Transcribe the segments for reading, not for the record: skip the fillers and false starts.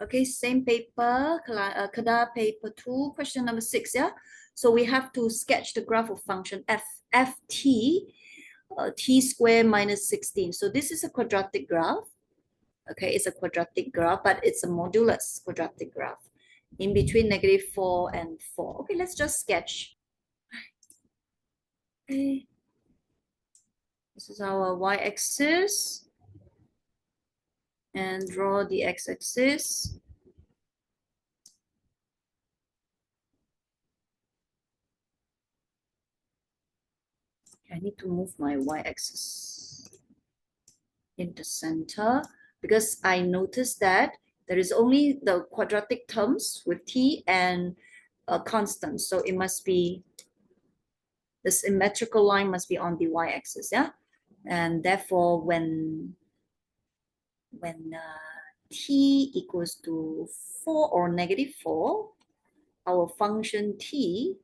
Okay, same paper, Kedah paper 2, question number 6, yeah? So we have to sketch the graph of function ft, t squared minus 16. So this is a quadratic graph. Okay, it's a quadratic graph, but it's a modulus quadratic graph in between -4 and 4. Okay, let's just sketch. Okay, this is our y-axis, and draw the x-axis. I need to move my y-axis in the center because I noticed that there is only the quadratic terms with t and a constant. So it must be, the symmetrical line must be on the y-axis, yeah? And therefore, when t equals to 4 or -4, our function t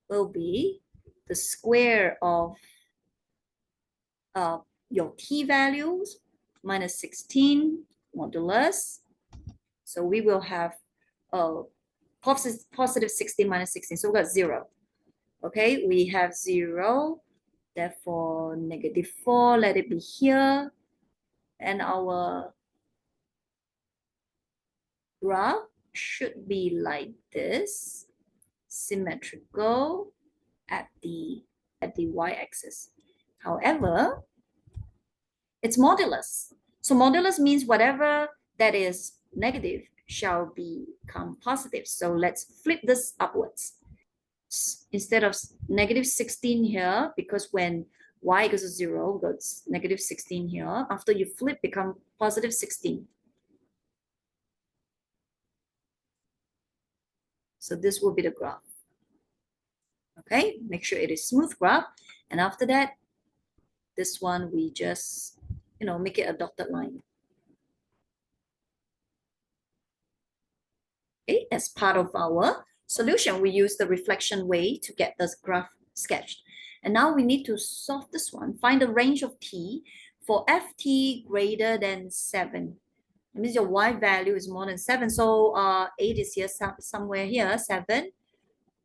will be the square of your t values minus 16 modulus. So we will have positive 16 minus 16. So we got 0. Okay, we have 0. Therefore, -4, let it be here. And our graph should be like this, symmetrical at the y-axis. However, it's modulus. So modulus means whatever that is negative shall become positive. So let's flip this upwards. Instead of -16 here, because when y equals to 0, goes -16 here. After you flip, become positive 16. So this will be the graph. Okay, make sure it is smooth graph. And after that, this one we just, make it a dotted line. Okay, as part of our solution, we use the reflection way to get this graph sketched. And now we need to solve this one. Find the range of t for ft greater than 7. That means your y value is more than 7. So 8 is here, somewhere here, 7.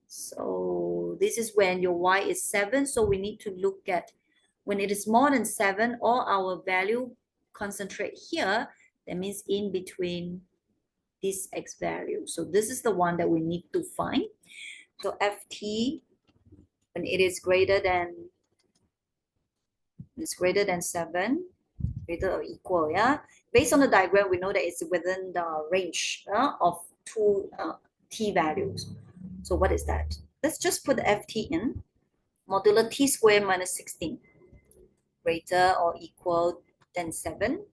So this is when your y is 7. So we need to look at when it is more than 7, all our value concentrate here. That means in between this x value. So this is the one that we need to find. So ft, when it is greater than 7, greater or equal, yeah. Based on the diagram, we know that it's within the range of two t values. So what is that? Let's just put the ft in. Modulo t squared minus 16, greater or equal than 7.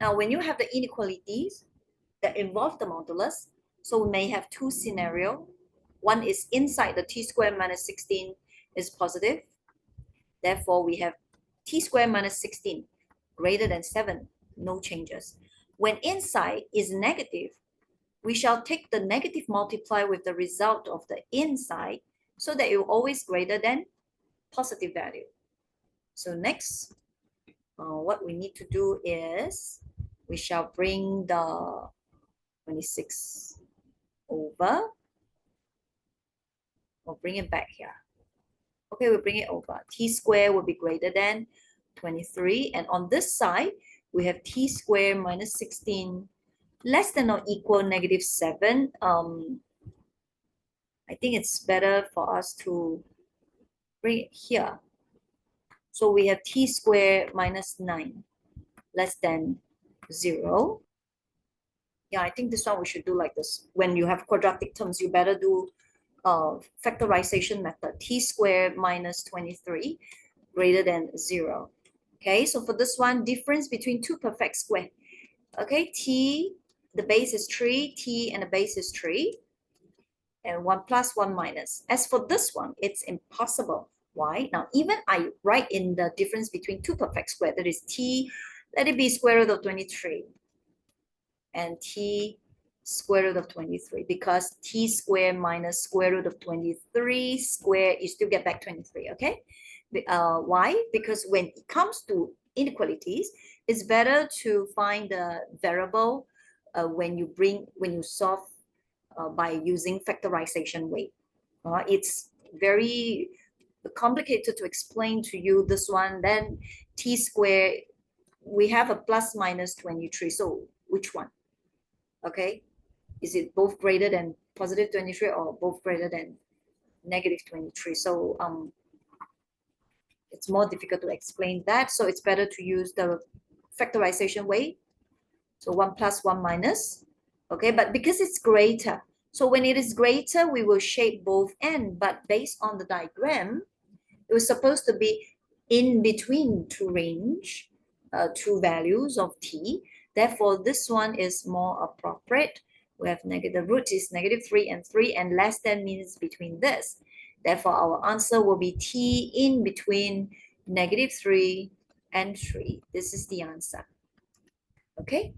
Now, when you have the inequalities that involve the modulus, so we may have two scenarios. One is inside the t squared minus 16 is positive. Therefore, we have t squared minus 16 greater than 7, no changes. When inside is negative, we shall take the negative multiply with the result of the inside so that it will always greater than positive value. So next, what we need to do is we shall bring the 26 over, or bring it back here. Okay, we'll bring it over. T squared will be greater than 23. And on this side, we have t squared minus 16 less than or equal -7. I think it's better for us to bring it here. So we have t squared minus 9 less than 0. Yeah, I think this one we should do like this. When you have quadratic terms, you better do factorization method. T squared minus 23 greater than 0. Okay, so for this one, difference between two perfect square. Okay, t, the base is 3, t and the base is 3. And 1 plus 1 minus. As for this one, it's impossible. Why? Now, even I write in the difference between two perfect square, that is t, let it be square root of 23. And t square root of 23, because t squared minus square root of 23 square, you still get back 23, okay? Why? Because when it comes to inequalities, it's better to find the variable when you solve by using factorization way. It's very complicated to explain to you this one. Then t squared, we have a plus minus 23. So which one? Okay, is it both greater than positive 23 or both greater than negative 23? So it's more difficult to explain that. So it's better to use the factorization way. So 1 plus 1 minus. Okay, but because it's greater, so when it is greater, we will shape both ends. But based on the diagram, it was supposed to be in between two values of t. Therefore, this one is more appropriate. We have negative root is negative 3 and 3, and less than means between this. Therefore, our answer will be t in between negative 3 and 3. This is the answer. Okay?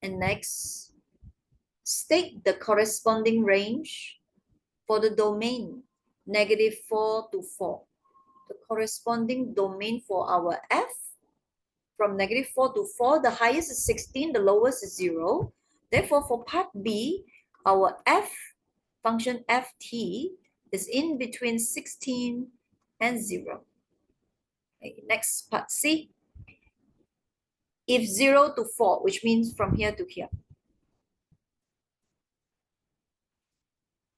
And next, state the corresponding range for the domain negative 4 to 4. The corresponding domain for our f from negative 4 to 4, the highest is 16, the lowest is 0. Therefore, for part B, our f function ft is in between 16 and 0. Okay, next, part C. If 0 to 4, which means from here to here,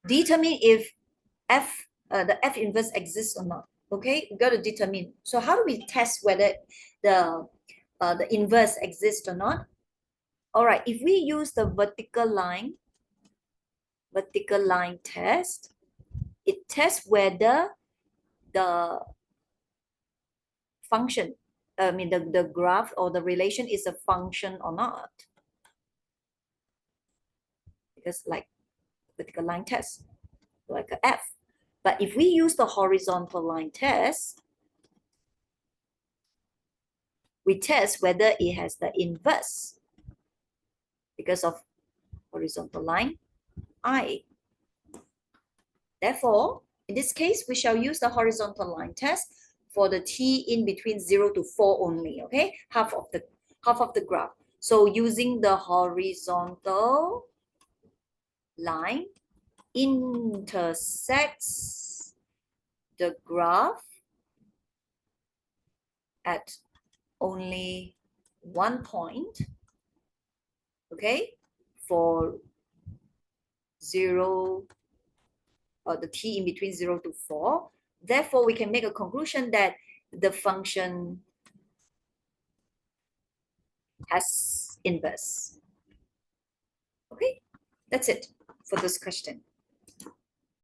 determine if the f inverse exists or not. Okay, we got to determine. So how do we test whether the inverse exists or not? All right, if we use the vertical line test, it tests whether the function, the graph or the relation is a function or not. Because like vertical line test, like a f. But if we use the horizontal line test, we test whether it has the inverse because of horizontal line I. Therefore, in this case, we shall use the horizontal line test for the t in between 0 to 4 only, okay? Half of the graph. So using the horizontal line intersects the graph at only one point, okay? For 0, the t in between 0 to 4. Therefore, we can make a conclusion that the function has inverse. Okay, that's it for this question.